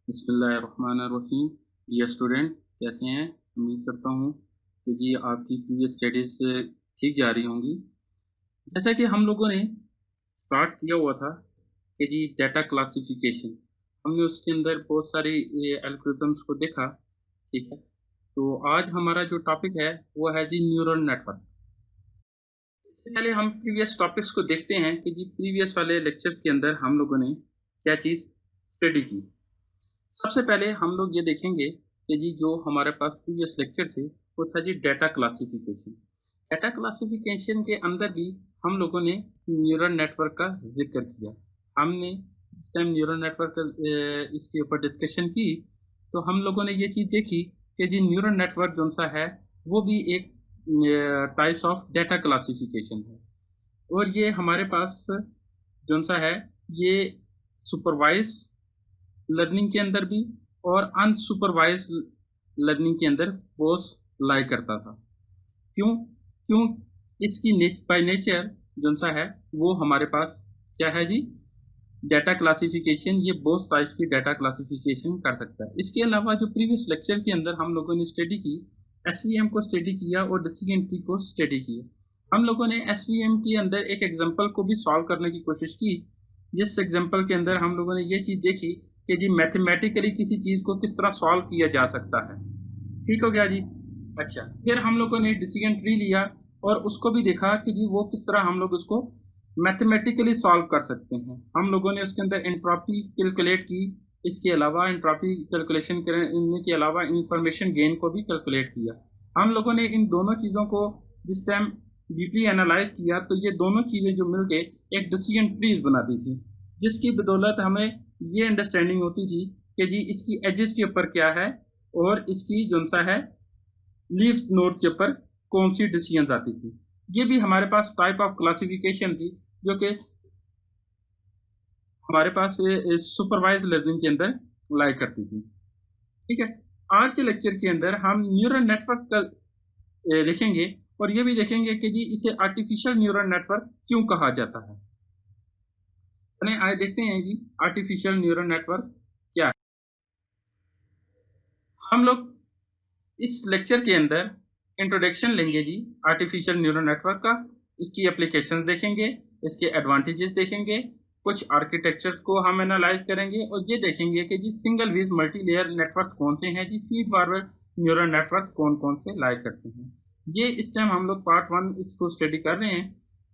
बिस्मिल्लाहिर्रहमानिर्रहीम। Dear student, कैसे हैं? उम्मीद करता हूँ कि जी आपकी प्रीवियस स्टडीज़ ठीक जा रही होंगी। जैसा कि हम लोगों ने स्टार्ट किया हुआ था कि जी डाटा क्लासिफिकेशन, हमने उसके अंदर बहुत सारी एल्गोरिथम्स को देखा, ठीक है? तो आज हमारा जो टॉपिक है वो है जी न्यूरल नेटवर्क। इससे पहले हम प्रीवियस टॉपिक्स को देखते हैं कि जी प्रीवियस वाले लेक्चर्स के अंदर हम लोगों ने क्या चीज़ स्टडी की। सबसे पहले हम लोग ये देखेंगे कि जी जो हमारे पास प्रीवियस लेक्चर थे वो था जी डाटा क्लासिफिकेशन। डाटा क्लासिफिकेशन के अंदर भी हम लोगों ने न्यूरल नेटवर्क का जिक्र किया। हमने इस टाइम न्यूरल नेटवर्क इसके ऊपर डिस्कशन की, तो हम लोगों ने ये चीज़ देखी कि जी न्यूरल नेटवर्क जो सा है वो भी एक टाइप्स ऑफ डाटा क्लासिफिकेशन है। और ये हमारे पास जो सा है ये सुपरवाइज लर्निंग के अंदर भी और अनसुपरवाइज लर्निंग के अंदर बोथ लाई करता था। क्यों? क्यों? इसकी बाय नेचर जो सा है वो हमारे पास क्या है जी, डाटा क्लासिफिकेशन, ये बोथ टाइप्स की डाटा क्लासिफिकेशन कर सकता है। इसके अलावा जो प्रीवियस लेक्चर के अंदर हम लोगों ने स्टडी की, एसवीएम को स्टडी किया और डिसीजन ट्री को स्टडी किया। हम लोगों ने एसवीएम के अंदर एक एग्जांपल को भी सॉल्व करने की कोशिश की, जिस एग्जांपल के अंदर हम लोगों ने ये चीज़ देखी कि जी मैथमेटिकली किसी चीज़ को किस तरह सॉल्व किया जा सकता है। ठीक हो गया जी? अच्छा, फिर हम लोगों ने डिसीजन ट्री लिया और उसको भी देखा कि जी वो किस तरह हम लोग उसको मैथमेटिकली सॉल्व कर सकते हैं। हम लोगों ने उसके अंदर एंट्रोपी कैलकुलेट की, इसके अलावा एंट्रोपी कैलकुलेशन करने के अलावा इंफॉर्मेशन गेन को भी कैलकुलेट किया। हम लोगों ने इन दोनों चीज़ों को जिस टाइम डीपली एनालाइज किया तो ये दोनों चीज़ें जो मिलके एक डिसीजन ट्रीज बनाती थी, जिसकी बदौलत हमें ये अंडरस्टैंडिंग होती थी कि जी इसकी एजेस के ऊपर क्या है और इसकी जो सा है लीव्स नोड के ऊपर कौन सी डिसीजन आती थी। ये भी हमारे पास टाइप ऑफ क्लासिफिकेशन थी जो कि हमारे पास सुपरवाइज लर्निंग के अंदर लाई करती थी। ठीक है, आज के लेक्चर के अंदर हम न्यूरल नेटवर्क का देखेंगे और ये भी देखेंगे कि जी इसे आर्टिफिशियल न्यूरल नेटवर्क क्यों कहा जाता है। आइए देखते हैं जी आर्टिफिशियल न्यूरल नेटवर्क क्या है। हम लोग इस लेक्चर के अंदर इंट्रोडक्शन लेंगे जी आर्टिफिशियल न्यूरल नेटवर्क का, इसकी एप्लीकेशंस देखेंगे, इसके एडवांटेजेस देखेंगे, कुछ आर्किटेक्चर्स को हम एनालाइज करेंगे और ये देखेंगे कि जी सिंगल विज मल्टी लेयर नेटवर्क कौन से हैं जी, फीड फॉरवर्ड न्यूरल नेटवर्क कौन कौन से लाई करते हैं। ये इस टाइम हम लोग पार्ट 1 इसको स्टडी कर रहे हैं,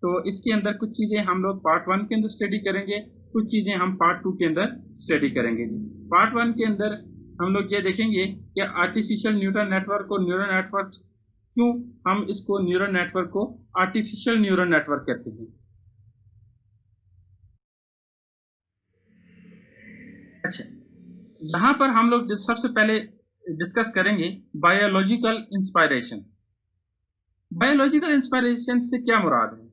तो इसके अंदर कुछ चीज़ें हम लोग पार्ट 1 के अंदर स्टडी करेंगे, कुछ चीज़ें हम पार्ट 2 के अंदर स्टडी करेंगे जी। पार्ट 1 के अंदर हम लोग ये देखेंगे कि आर्टिफिशियल न्यूरल नेटवर्क और न्यूरल नेटवर्क क्यों हम इसको न्यूरल नेटवर्क को आर्टिफिशियल न्यूरल नेटवर्क कहते हैं। अच्छा, यहाँ पर हम लोग सबसे पहले डिस्कस करेंगे बायोलॉजिकल इंस्पायरेशन। बायोलॉजिकल इंस्पायरेशन से क्या मुराद है?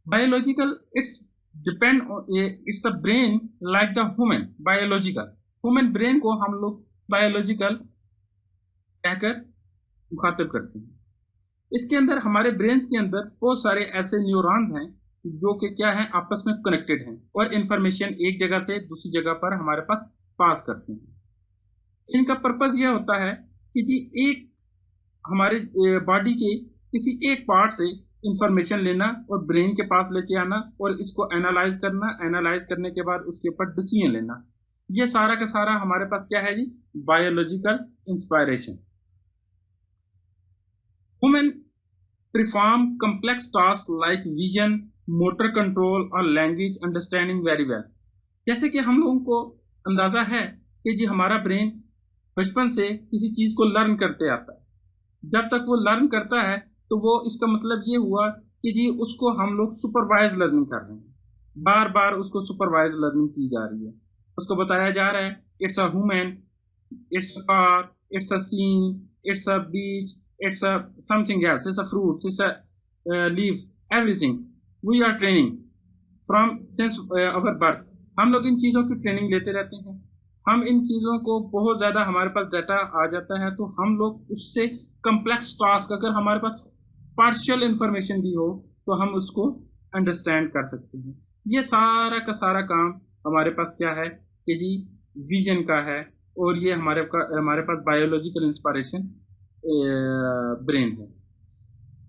Biological it's depend, it's a brain like the human. Biological human brain को हम लोग बायोलॉजिकल कहकर मुखातिब करते हैं। इसके अंदर हमारे ब्रेन के अंदर बहुत सारे ऐसे न्यूरॉन्स हैं जो कि क्या है, आपस में कनेक्टेड हैं और इंफॉर्मेशन एक जगह से दूसरी जगह पर हमारे पास पास करते हैं। इनका पर्पस यह होता है कि जी एक हमारे बॉडी के किसी एक पार्ट से इंफॉर्मेशन लेना और ब्रेन के पास लेके आना और इसको एनालाइज करना, एनालाइज करने के बाद उसके ऊपर डिसीजन लेना, ये सारा का सारा हमारे पास क्या है जी, biological inspiration. Women perform complex tasks like vision, motor control और language understanding very well। जैसे कि हम लोगों को अंदाजा है कि जी हमारा ब्रेन बचपन से किसी चीज़ को लर्न करते आता है। जब तक वो लर्न करता है तो वो इसका मतलब ये हुआ कि जी उसको हम लोग सुपरवाइज लर्निंग कर रहे हैं, बार बार उसको सुपरवाइज लर्निंग की जा रही है। उसको बताया जा रहा है it's a human, it's a car, it's a scene, it's a beach, it's a something else, it's a fruit, it's a leaves, everything. We are training from since our birth। हम लोग इन चीज़ों की ट्रेनिंग लेते रहते हैं। हम इन चीज़ों को बहुत ज़्यादा हमारे पास डाटा आ जाता है तो हम लोग उससे कम्प्लेक्स टास्क, अगर हमारे पास पार्शियल इंफॉर्मेशन भी हो तो हम उसको अंडरस्टैंड कर सकते हैं। ये सारा का सारा काम हमारे पास क्या है कि जी विजन का है, और ये हमारे पास बायोलॉजिकल इंस्पायरेशन ब्रेन है।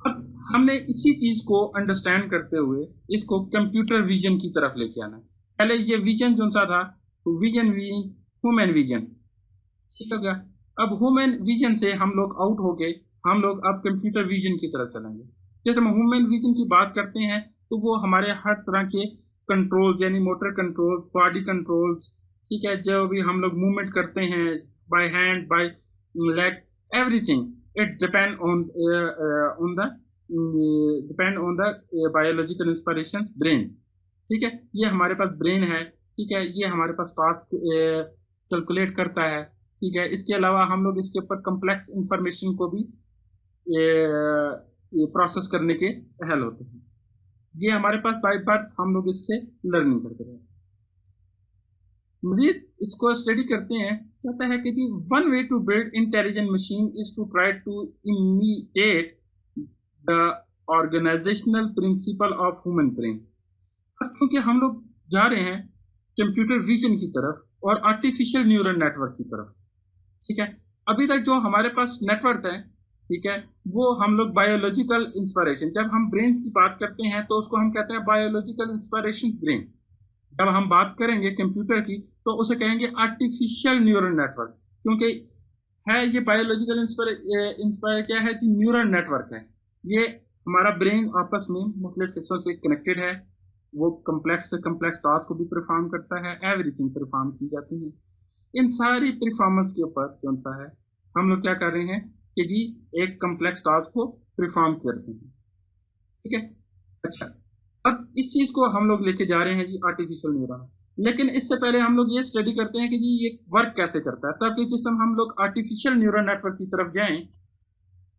अब हमने इसी चीज को अंडरस्टैंड करते हुए इसको कंप्यूटर विजन की तरफ लेके आना है। पहले ये विजन जो सा था, तो विजन ह्यूमन विजन, ठीक हो गया। अब ह्यूमन विजन से हम लोग आउट हो गए, हम लोग अब कंप्यूटर विजन की तरफ चलेंगे। जैसे हम ह्यूमन विजन की बात करते हैं तो वो हमारे हर तरह के कंट्रोल, यानी मोटर कंट्रोल, बॉडी कंट्रोल्स, ठीक है, जो भी हम लोग मूवमेंट करते हैं by hand, by leg, everything it depend on the biological inspiration brain, ठीक है। ये हमारे पास ब्रेन है, ठीक है, ये हमारे पास टास्क कैलकुलेट करता है, ठीक है। इसके अलावा हम लोग इसके ऊपर कम्प्लेक्स इंफॉर्मेशन को भी ये प्रोसेस करने के अहल होते हैं। ये हमारे पास बाय बर्थ हम लोग इससे लर्निंग करते हैं। मजीद इसको स्टडी करते हैं, कहता है कि one way to build intelligent machine is to try to imitate the organisational principle of human brain. क्योंकि हम लोग जा रहे हैं कंप्यूटर विजन की तरफ और आर्टिफिशियल न्यूरल नेटवर्क की तरफ, ठीक है। अभी तक जो हमारे पास नेटवर्क है, ठीक है, वो हम लोग बायोलॉजिकल इंस्पायरेशन, जब हम ब्रेन की बात करते हैं तो उसको हम कहते हैं बायोलॉजिकल इंस्पायरेशन ब्रेन। जब हम बात करेंगे कंप्यूटर की तो उसे कहेंगे आर्टिफिशियल न्यूरल नेटवर्क, क्योंकि है ये बायोलॉजिकल इंस्पायर क्या है कि न्यूरल नेटवर्क है। ये हमारा ब्रेन आपस में मुख्तलिफ हिस्सों से कनेक्टेड है, वो कम्प्लेक्स से कम्प्लेक्स टास्क को भी परफॉर्म करता है, एवरीथिंग परफॉर्म की जाती है। इन सारी परफॉर्मेंस के ऊपर कौन सा है, हम लोग क्या कर रहे हैं कि जी एक कम्प्लेक्स टास्क को परफॉर्म करते हैं, ठीक है। अच्छा, अब इस चीज को हम लोग लेके जा रहे हैं जी आर्टिफिशियल न्यूरॉन, लेकिन इससे पहले हम लोग ये स्टडी करते हैं कि जी ये वर्क कैसे करता है। तब जिस समय हम लोग आर्टिफिशियल न्यूरल नेटवर्क की तरफ जाएं,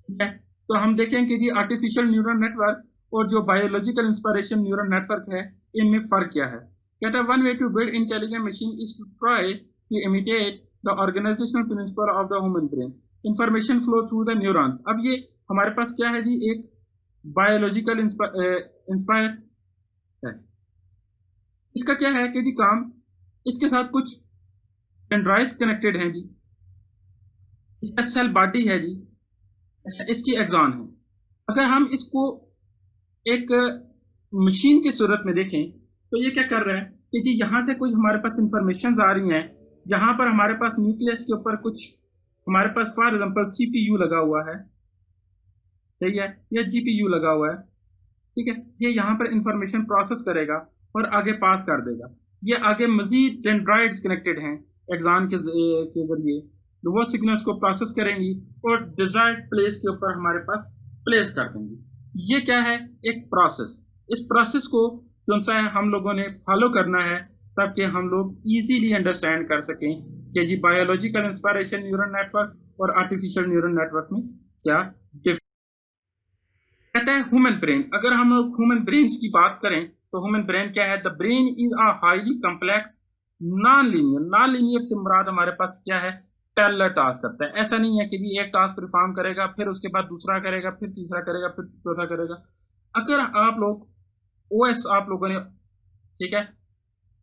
ठीक है, तो हम देखें कि जी आर्टिफिशियल न्यूरल नेटवर्क और जो बायोलॉजिकल इंस्पायरेशन न्यूरल नेटवर्क है, इनमें फर्क क्या है। कहता है one way to build intelligent machine is to try to imitate the organisational principle of the human brain, information flow through the neurons. अब ये हमारे पास क्या है जी, एक बायोलॉजिकल इंस्पायर है। इसका क्या है कि जी काम, इसके साथ कुछ डेंड्राइट्स कनेक्टेड हैं जी, इसका सेल बॉडी है जी, इसकी एक्सॉन है। अगर हम इसको एक मशीन की सूरत में देखें तो ये क्या कर रहा है कि जी यहाँ से कुछ हमारे पास इंफॉर्मेशन आ रही हैं, जहाँ पर हमारे पास न्यूक्लियस के ऊपर कुछ हमारे पास फॉर एग्जांपल सीपीयू लगा हुआ है, सही है, या जीपीयू लगा हुआ है, ठीक है। ये यहाँ पर इंफॉर्मेशन प्रोसेस करेगा और आगे पास कर देगा। ये आगे मजीद डेंड्राइट्स कनेक्टेड हैं एक्सॉन के जरिए, तो वो सिग्नल्स को प्रोसेस करेंगी और डिजायर्ड प्लेस के ऊपर हमारे पास प्लेस कर देंगी। ये क्या है, एक प्रोसेस। इस प्रोसेस को जो सा है हम लोगों ने फॉलो करना है ताकि हम लोग इजीली अंडरस्टैंड कर सकें कि जी बायोलॉजिकल इंस्पायरेशन न्यूरल नेटवर्क और आर्टिफिशियल न्यूरल नेटवर्क में क्या डिफरेंस। कहता है ह्यूमन ब्रेन, अगर हम लोग ह्यूमन ब्रेन की बात करें तो ह्यूमन ब्रेन क्या है, the brain is a highly complex non linear. Non linear से मुराद हमारे पास क्या है, पैरेलल टास्क करता है। ऐसा नहीं है कि जी एक टास्क परफॉर्म करेगा फिर उसके बाद दूसरा करेगा फिर तीसरा करेगा फिर चौथा करेगा। अगर आप लोग ओएस आप लोगों ने, ठीक है,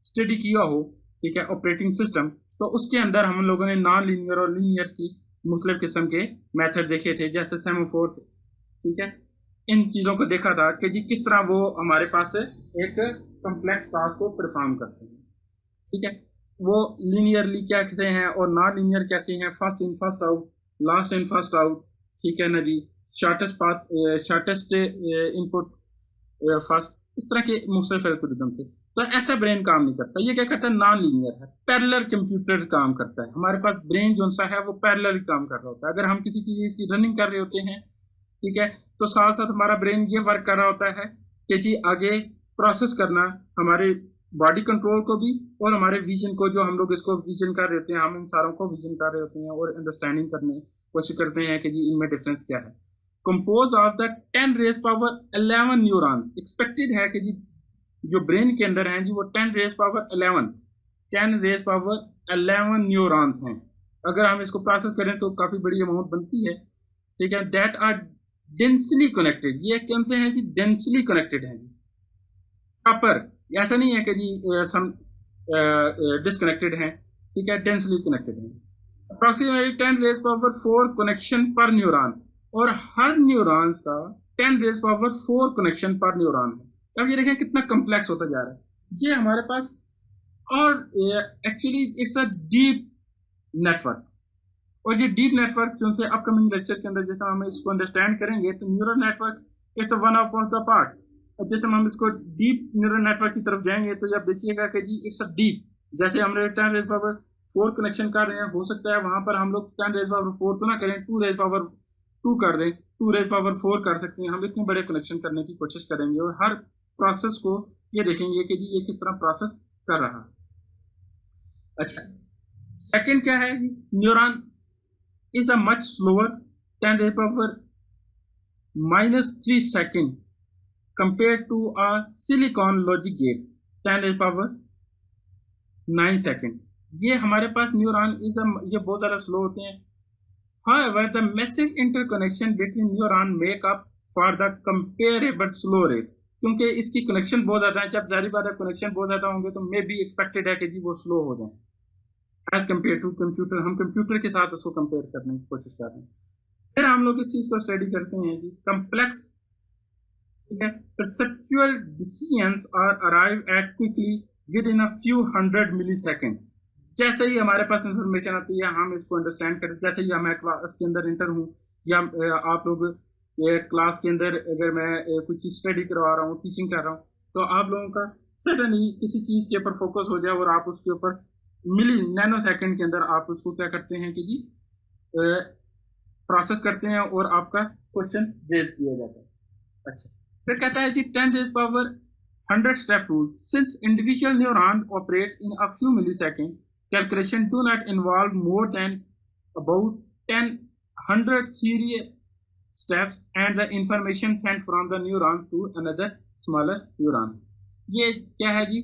स्टडी किया हो, ठीक है, ऑपरेटिंग सिस्टम, तो उसके अंदर हम लोगों ने नॉन लीनियर और लीनियर की मुख्तलिफ किस्म के मेथड देखे थे, जैसे सेमाफोर, ठीक है। इन चीज़ों को देखा था कि जी किस तरह वो हमारे पास एक कम्प्लेक्स टास्क को परफॉर्म करते हैं, ठीक है। वो लीनियरली क्या कहते हैं और नॉन लीनियर कहते हैं, first in first out, last in first out, ठीक है ना जी, shortest path, shortest input first, इस तरह के मुख्तलिफ एल्गोरिथम थे। तो ऐसा ब्रेन काम नहीं करता। ये क्या करता है, नॉन लीनियर है, पैरेलल कंप्यूटर काम करता है। हमारे पास ब्रेन जो सा है वो पैरेलल काम कर रहा होता है। अगर हम किसी चीज़ की रनिंग कर रहे होते हैं, ठीक है, तो साथ साथ हमारा ब्रेन ये वर्क कर रहा होता है कि जी आगे प्रोसेस करना हमारे बॉडी कंट्रोल को भी और हमारे विजन को, जो हम लोग इसको विजन कर रहे होते हैं, हम इन सारों को विजन कर रहे होते हैं और अंडरस्टैंडिंग करने की कोशिश करते हैं कि जी इनमें डिफरेंस क्या है। Composed of the 10 raise power 11 neuron, expected है कि जी जो ब्रेन के अंदर हैं जी वो 10 रेज पावर 11 न्यूरॉन्स हैं। अगर हम इसको प्रोसेस करें तो काफ़ी बड़ी अमाउंट बनती है, ठीक है। दैट आर डेंसली कनेक्टेड, ये कौन से हैं जी, डेंसली कनेक्टेड हैं जी, प्रॉपर। ऐसा नहीं है कि जी सम डिसकनेक्टेड हैं, ठीक है, डेंसली कनेक्टेड हैं। अप्रॉक्सीमेटली 10 रेज पावर 4 कनेक्शन पर न्यूरॉन, और हर न्यूरॉन का 10 रेज पावर 4 कनेक्शन पर न्यूरॉन है। अब ये देखें कितना कम्प्लेक्स होता जा रहा है ये हमारे पास। और actually it's a deep network, और ये डीप नेटवर्क जो से अपकमिंग लेक्चर के अंदर जैसे हम इसको अंडरस्टैंड करेंगे, तो neural network it's one of the part. और जैसे हम इसको डीप न्यूरल नेटवर्क की तरफ जाएंगे तो आप देखिएगा कि जी इट्स अ डीप, जैसे हम 10 रेज पावर 4 कनेक्शन कर रहे हैं, हो सकता है वहां पर हम लोग 10 रेज पावर 4 तो ना करें, 2 रेज पावर 2 कर दें, 2 रेज पावर 4 कर सकते हैं। हम इतने बड़े कनेक्शन करने की कोशिश करेंगे और हर प्रोसेस को ये देखेंगे कि जी ये किस तरह प्रोसेस कर रहा है। अच्छा, सेकंड क्या है, neuron is a much slower 10 raised power -3 second compared to a silicon logic gate 10 raised power 9 second। ये हमारे पास न्यूरॉन ये बहुत ज़्यादा स्लो होते हैं। However, the massive interconnection between neuron make up for the comparable slow rate, क्योंकि इसकी connection बहुत ज़्यादा है। जब जारी बात है कनेक्शन बहुत ज़्यादा होंगे तो मे बी एक्सपेक्टेड है कि जी वो स्लो हो जाए एज कम्पेयर टू कंप्यूटर। हम कंप्यूटर के साथ उसको कंपेयर करने की कोशिश कर रहे हैं। फिर हम लोग इस चीज को स्टडी करते हैं कि कम्प्लेक्स, ठीक है, perceptual decisions are arrive at quickly within a few 100 millisecond. जैसे ही हमारे पास इंफॉर्मेशन आती है हम इसको अंडरस्टैंड करते, जैसे ही मैं क्लास के अंदर इंटर हूँ या आप लोग क्लास के अंदर अगर मैं कुछ स्टडी करवा रहा हूँ, टीचिंग कर रहा हूँ, तो आप लोगों का सडनली किसी चीज के ऊपर फोकस हो जाए और आप उसके ऊपर मिली नैनो सेकंड के अंदर आप उसको क्या करते हैं कि जी प्रोसेस करते हैं और आपका क्वेश्चन रेज किया जाता है। अच्छा, फिर कहता है जी 10 raise power 100 step rule, since individual neuron operate in a few millisecond, calculation do not involve more than about 10 serial steps and the information sent from the neuron to another smaller neuron। ये क्या है जी,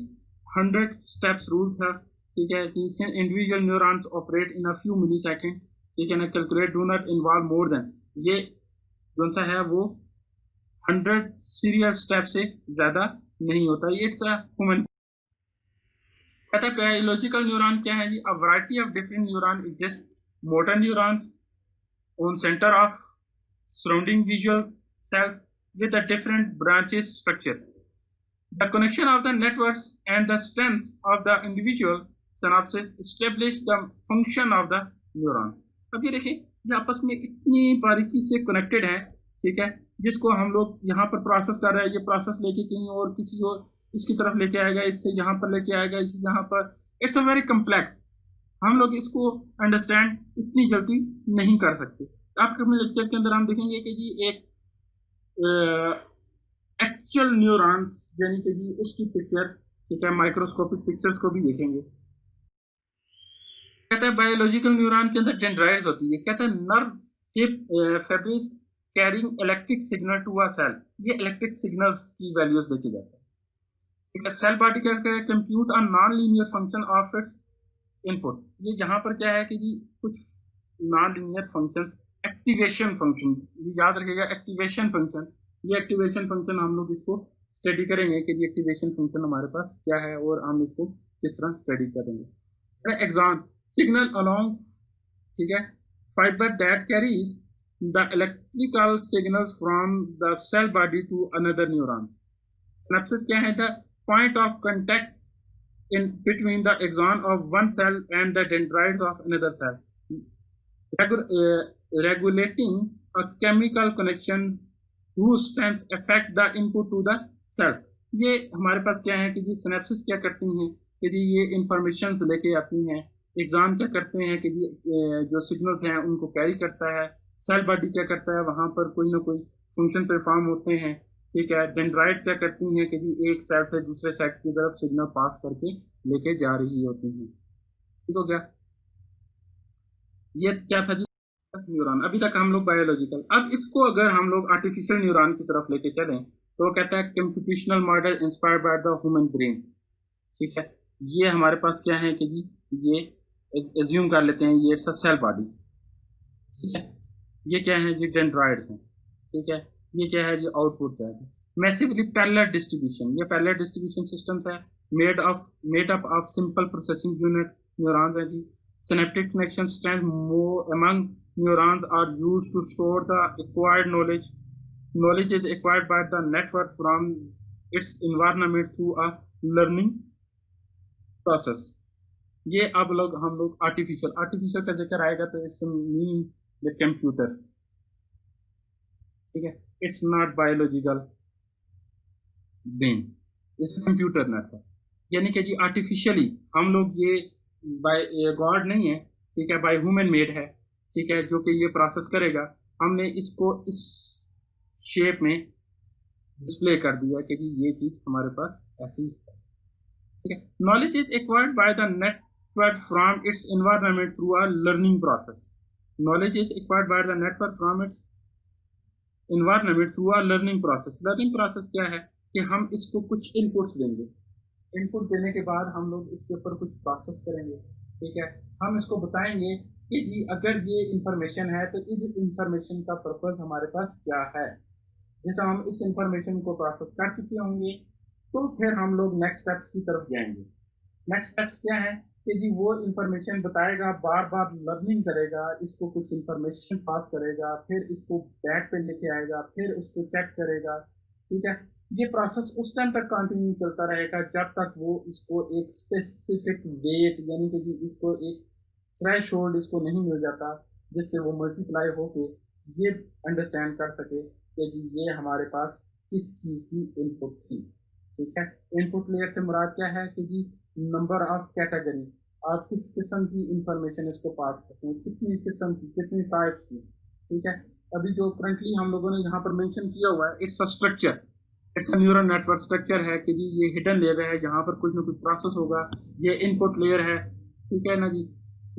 100 steps rule था, ठीक है। Individual neurons operate in a few millisecond, ठीक है ना, calculate do not involve more than, ये जो सा है वो 100 सीरियल स्टेप से ज्यादा नहीं होता। ये ह्यूमन कहता है। बायोलॉजिकल न्यूरॉन क्या है जी, a variety of different neuron exist, motor neurons on center off surrounding visual cells with a different branches structure. The connection of the networks and the strength of the individual synapses establish the function of the neuron। अब ये देखिए ये आपस में इतनी बारीकी से connected है, ठीक है, जिसको हम लोग यहाँ पर प्रोसेस कर रहे हैं, ये प्रोसेस लेके कहीं और किसी और इसकी तरफ लेके आएगा, इससे यहाँ पर लेके आएगा, इससे यहाँ पर। इट्स अ वेरी कम्प्लेक्स, हम लोग इसको अंडरस्टैंड इतनी जल्दी नहीं कर सकते। आपके लेक्चर के अंदर हम देखेंगे कि जी एक एक्चुअल न्यूरॉन्स यानी कि जी उसकी पिक्चर, ठीक है, माइक्रोस्कोपिक पिक्चर्स को भी देखेंगे। कहता है बायोलॉजिकल न्यूरॉन के अंदर डेंड्राइट्स होती है, कहता है नर्व के fabrics carrying electric signal to a cell, ये इलेक्ट्रिक सिग्नल्स की वैल्यूज देखे जाते हैं, ठीक है। सेल बॉडी क्या compute a non linear function of its input, ये जहां पर क्या है कि जी कुछ non linear functions, activation function, ये याद रखिएगा एक्टिवेशन फंक्शन, ये एक्टिवेशन फंक्शन हम लोग इसको स्टडी करेंगे कि ये एक्टिवेशन फंक्शन हमारे पास क्या है और हम इसको किस तरह स्टडी करेंगे। एक्सॉन सिग्नल अलोंग, ठीक है, fibre that carry the electrical signals from the cell body to another neuron. Synapsis क्या है, the point of contact in between the axon of one cell and the dendrites of another cell, regulating a chemical connection whose strength affect the input to the cell। ये हमारे पास क्या है कि जी synapses क्या करती हैं कि जी ये इंफॉर्मेशन लेके आती हैं, एग्जाम क्या करते हैं कि जी जो सिग्नल्स हैं उनको कैरी करता है, सेल बॉडी क्या करता है वहां पर कोई ना कोई फंक्शन परफॉर्म होते हैं, ठीक है। डेंड्राइट क्या करती हैं कि जी एक सेल से दूसरे सेल की तरफ सिग्नल पास करके लेके जा रही होती हैं, ठीक हो गया। ये क्या था जी न्यूरॉन। अभी तक हम लोग बायोलॉजिकल, अब इसको अगर हम लोग आर्टिफिशियल न्यूरॉन की तरफ लेके चलें तो कहता है computational model inspired by the human brain, ठीक है। ये हमारे पास क्या है कि जी ये एज्यूम कर लेते हैं ये सेल बॉडी, ठीक है। ये क्या है जी डेंड्राइड्स हैं, ठीक है। ये क्या है जी आउटपुट क्या है, मैसिवली पैरेलल डिस्ट्रीब्यूशन, ये पैरेलल डिस्ट्रीब्यूशन सिस्टम है made up of simple processing unit, neurons हैं जी। Synaptic connection strength more among neurons are used to store the acquired knowledge. Knowledge is acquired by the network from its environment through a learning process. ये अब हम लोग artificial artificial का जिक्र आएगा तो इट्स मीन द कंप्यूटर, ठीक है। It's not biological brain, it's computer network. यानी कि जी आर्टिफिशियली हम लोग ये बाय गॉड नहीं है, ठीक है, बाय ह्यूमन मेड है, ठीक है, जो कि ये प्रोसेस करेगा। हमने इसको इस शेप में डिस्प्ले कर दिया कि जी ये चीज हमारे पास ऐसी है, ठीक है। Knowledge is acquired by the network from it's environment through a learning process. Knowledge is acquired by the network from it's environment through a learning process. Learning process क्या है कि हम इसको कुछ इनपुट्स देंगे, इनपुट देने के बाद हम लोग इसके ऊपर कुछ प्रोसेस करेंगे, ठीक है। हम इसको बताएंगे कि जी अगर ये इंफॉर्मेशन है तो इस इंफॉर्मेशन का पर्पस हमारे पास क्या है। जैसे हम इस इंफॉर्मेशन को प्रोसेस कर चुके होंगे तो फिर हम लोग नेक्स्ट स्टेप्स की तरफ जाएंगे। नेक्स्ट स्टेप्स क्या है कि जी वो इंफॉर्मेशन बताएगा, बार बार लर्निंग करेगा, इसको कुछ इंफॉर्मेशन पास करेगा, फिर इसको बैक पे लेके आएगा, फिर उसको चेक करेगा, ठीक है। ये प्रोसेस उस टाइम तक कंटिन्यू चलता रहेगा जब तक वो इसको एक स्पेसिफिक वेट यानी कि जी इसको एक थ्रेश होल्ड इसको नहीं मिल जाता जिससे वो मल्टीप्लाई होके ये अंडरस्टैंड कर सके कि जी ये हमारे पास किस चीज़ की इनपुट थी, ठीक है। इनपुट लेयर से मुराद क्या है कि जी नंबर ऑफ कैटेगरीज, आप किस किस्म की इंफॉर्मेशन इसको पास करते हैं, कितनी किस्म की, कितनी टाइप की, ठीक है। अभी जो करंटली हम लोगों ने यहाँ पर मेंशन किया हुआ है it's a structure, it's a neural network structure है कि जी ये हिडन लेयर है जहाँ पर कुछ ना कुछ प्रोसेस होगा। ये इनपुट लेयर है, ठीक है ना जी।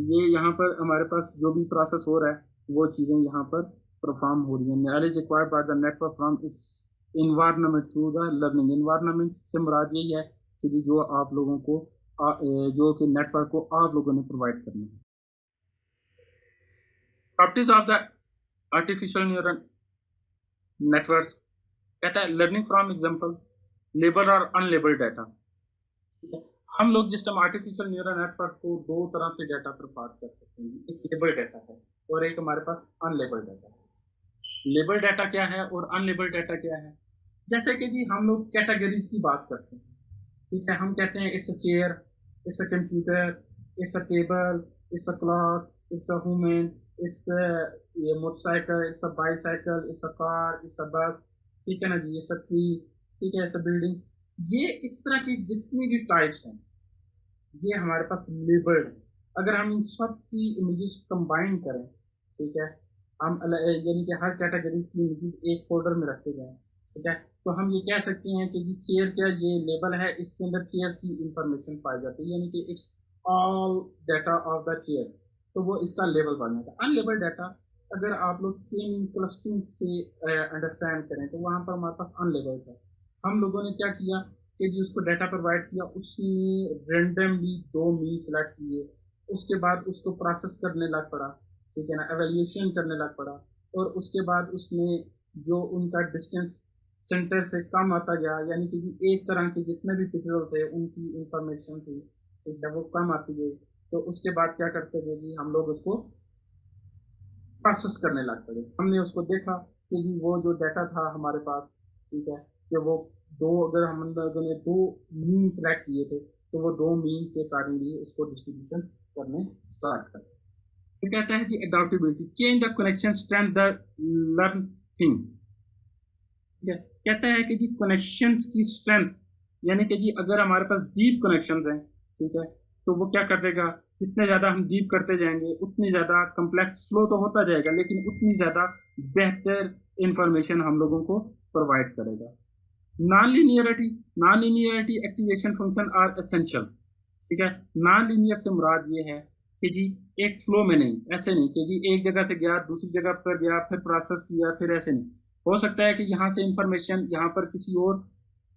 ये यहाँ पर हमारे पास जो भी प्रोसेस हो रहा है वो चीज़ें यहाँ पर परफॉर्म हो रही हैं। Knowledge acquired by the network from its environment through the learning. Environment से मुराद यही है कि जी जो आप लोगों को जो कि नेटवर्क को आप लोगों ने प्रोवाइड करना है। Properties of the artificial neural network कहता है लर्निंग फ्रॉम एग्जाम्पल, लेबल और अनलेबल्ड डाटा। हम लोग जिस टाइम आर्टिफिशियल न्यूरल नेटवर्क को दो तरह से डाटा पर बात कर सकते हैं, एक लेबल डाटा है और एक हमारे पास अनलेबल डाटा है। लेबल डाटा क्या है और अनलेबल डाटा क्या है? जैसे कि जी हम लोग कैटेगरीज की बात करते हैं, ठीक है। हम कहते हैं it's a chair, it's a computer, it's a table, it's a cloth, it's a women, it's ये motorcycle, it's a bicycle, it's a car, it's a bus, ठीक है ना जी, इट्स अ ट्री, ठीक है, इट्स अ बिल्डिंग। ये इस तरह की जितनी भी टाइप्स हैं ये हमारे पास लेबल्ड है। अगर हम इन सब की इमेजेस कंबाइन करें, ठीक है, हम यानी कि हर कैटेगरी की इमेजेस एक फोल्डर में रखते जाएं, ठीक है, तो हम ये कह सकते हैं कि जी चेयर क्या ये लेबल है, इसके अंदर चेयर की इंफॉर्मेशन पाई जाती है, यानी कि it's all data of the chair, तो वो इसका लेबल बन जाता है। अनलेबल डाटा अगर आप लोग चेन क्लस्टरिंग से अंडरस्टैंड करें तो वहाँ पर हमारे पास अनलेबल है। हम लोगों ने क्या किया कि जी उसको डाटा प्रोवाइड किया, उसने रेंडमली दो मीन सेलेक्ट किए, उसके बाद उसको प्रोसेस करने लग पड़ा, ठीक है ना, एवेल्यूशन करने लग पड़ा, और उसके बाद उसने जो उनका डिस्टेंस सेंटर से कम आता गया, यानी कि जी एक तरह के जितने भी पिक्सल थे उनकी इंफॉर्मेशन थी, ठीक है, वो कम आती गई। तो उसके बाद क्या करते थे जी हम लोग उसको प्रोसेस करने लग पड़े। हमने उसको देखा कि जी वो जो डाटा था हमारे पास, ठीक है, कि वो दो अगर हम लोगों ने दो मीन सेलेक्ट किए थे तो वो दो मीन के अकॉर्डिंगली उसको डिस्ट्रीब्यूशन करने स्टार्ट कर। फिर कहता है कि adaptability, change the connection strength the learn thing, ठीक है। कहता है कि जी कनेक्शन की स्ट्रेंथ, यानी कि जी अगर हमारे पास डीप कनेक्शन हैं, ठीक है, तो वो क्या कर देगा, जितने ज्यादा हम डीप करते जाएंगे उतनी ज्यादा कम्प्लेक्स फ्लो तो होता जाएगा लेकिन उतनी ज्यादा बेहतर इंफॉर्मेशन हम लोगों को प्रोवाइड करेगा। Non linearity activation function are essential, ठीक है। नॉन लीनियर से मुराद ये है कि जी एक फ्लो में नहीं, ऐसे नहीं कि जी एक जगह से गया दूसरी जगह पर गया फिर प्रोसेस किया फिर, ऐसे नहीं। हो सकता है कि यहाँ से इंफॉर्मेशन यहाँ पर किसी और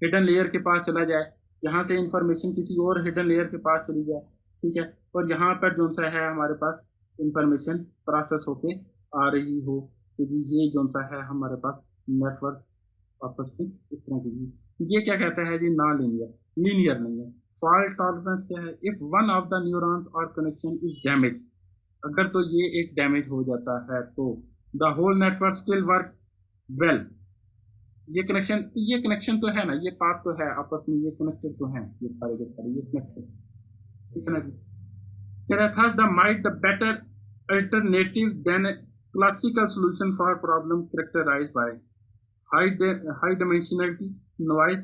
हिडन लेयर के पास चला जाए, यहाँ से इंफॉर्मेशन किसी और हिडन लेयर के पास चली जाए, ठीक है, और यहाँ पर जो सा है हमारे पास इंफॉर्मेशन प्रोसेस होके आ रही हो कि जी ये जो सा है हमारे पास नेटवर्क आपस में इस तरह की। ये क्या कहता है जी नॉन लीनियर, लीनियर नहीं है। फॉल्ट टॉलरेंस क्या है? If one of the neurons और कनेक्शन इज डैमेज, अगर तो ये एक डैमेज हो जाता है तो the whole network still work well. ये कनेक्शन तो है ना, ये पाथ तो है आपस में, ये कनेक्टेड तो है, ये सारे के सारे ये कनेक्टेड, ठीक है ना जी। Thus, the might the better alternative than a classical solution for problem characterized by high dimensionality, noise,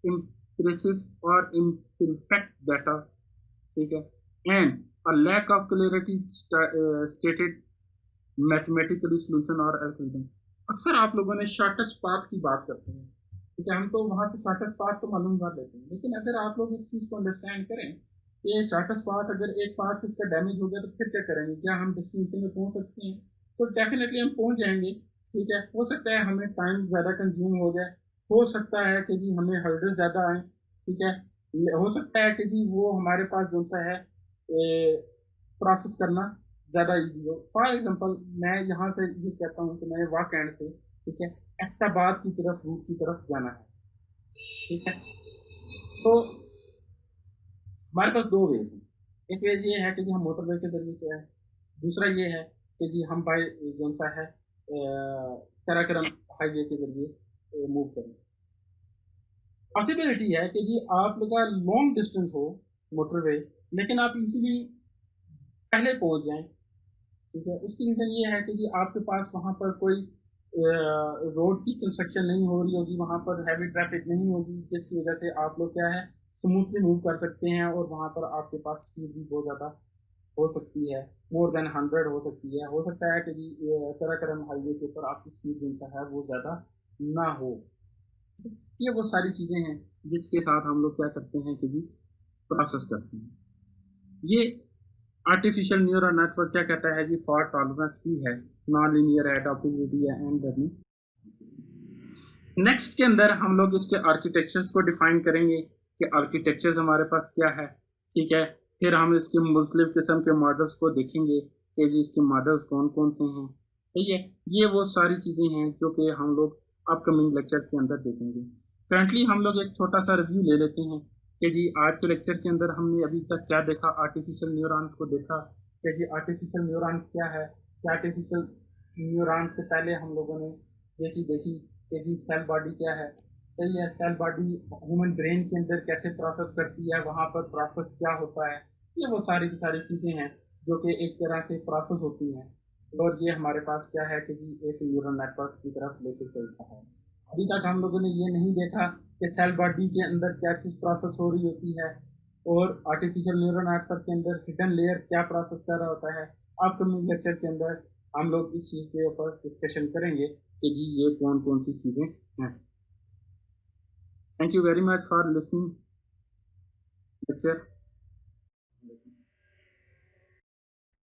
imprecise or imperfect data, ठीक है, and a lack of clarity stated mathematically solution or algorithm। अक्सर आप लोगों ने shortest path की बात करते हैं, ठीक है, हम तो वहां से शॉर्टेस्ट पाथ तो मालूम कर लेते हैं, लेकिन अगर आप लोग इस चीज को अंडरस्टैंड करें, ये शॉर्टेस्ट पाथ अगर एक पाथ इसका डैमेज हो गया तो फिर क्या करेंगे, क्या हम डेस्टिनेशन में पहुंच सकते हैं? तो डेफिनेटली हम पहुंच जाएंगे, ठीक है। हो सकता है हमें टाइम ज़्यादा कंज्यूम हो जाए, हो सकता है कि जी हमें हर्डल ज़्यादा आए, ठीक है, हो सकता है कि जी वो हमारे पास जो सा है प्रोसेस करना ज़्यादा ईजी हो। फॉर एग्जाम्पल मैं यहाँ से ये कहता हूँ कि मैं वाक एंड से, ठीक है, एबटाबाद की तरफ रूट की तरफ जाना है, ठीक है। तो हमारे पास दो वेज हैं, एक वेज ये है कि जी हम मोटरवे के जरिए से है, दूसरा ये है कि जी हम बाई जो सा है कराकरम हाईवे के जरिए मूव करें। पॉसिबिलिटी है कि जी आप लोग का लॉन्ग डिस्टेंस हो मोटरवे, लेकिन आप इजीली पहले पहुंच जाएं, ठीक है। उसकी रीज़न ये है कि जी आपके पास वहाँ पर कोई रोड की कंस्ट्रक्शन नहीं हो रही होगी, वहाँ पर हैवी ट्रैफिक नहीं होगी, जिसकी वजह से आप लोग क्या है स्मूथली मूव कर सकते हैं, और वहाँ पर आपके पास स्पीड भी बहुत ज़्यादा हो सकती है, मोर देन 100 हो सकती है। हो सकता है कि जी कराकरम हाईवे के ऊपर आपकी स्पीड जो है वो ज़्यादा ना हो। ये वो सारी चीज़ें हैं जिसके साथ हम लोग क्या करते हैं कि जी प्रोसेस करते हैं। ये आर्टिफिशियल न्यूरल नेटवर्क क्या कहता है जी, फॉल्ट टॉलरेंस भी है, नॉन लीनियर एडॉप्टिबिलिटी है एंड लर्निंग। नेक्स्ट के अंदर हम लोग इसके आर्किटेक्चर्स को डिफाइन करेंगे कि आर्किटेक्चर्स हमारे पास क्या है, ठीक है। फिर हम इसके मुख्तलिफ किस्म के मॉडल्स को देखेंगे कि जी इसके मॉडल्स कौन कौन से हैं, ठीक है। ये वो सारी चीज़ें हैं जो कि हम लोग अपकमिंग लेक्चर के अंदर देखेंगे। करंटली हम लोग एक छोटा सा रिव्यू ले लेते हैं कि जी आज के लेक्चर के अंदर हमने अभी तक क्या देखा, आर्टिफिशियल न्यूरॉन्स को देखा कि जी आर्टिफिशियल न्यूरॉन्स क्या है, कि आर्टिफिशियल न्यूरॉन्स से पहले हम लोगों ने ये चीज़ देखी कि जी सेल बॉडी क्या है, सही है, सेल बॉडी ह्यूमन ब्रेन के अंदर कैसे प्रोसेस करती है, वहाँ पर प्रोसेस क्या होता है, ये वो सारी की सारी चीज़ें हैं जो कि एक तरह से प्रोसेस होती हैं, और ये हमारे पास क्या है कि जी एक न्यूरल नेटवर्क की तरफ लेके चलता है। अभी तक हम लोगों ने ये नहीं देखा कि सेल बॉडी के अंदर क्या चीज़ प्रोसेस हो रही होती है, और आर्टिफिशियल न्यूरल नेटवर्क के अंदर हिडन लेयर क्या प्रोसेस कर रहा होता है। अपकमिंग लेक्चर के अंदर हम लोग इस चीज़ के ऊपर डिस्कशन करेंगे कि जी ये कौन कौन सी चीज़ें हैं। Thank you very much for listening lecture.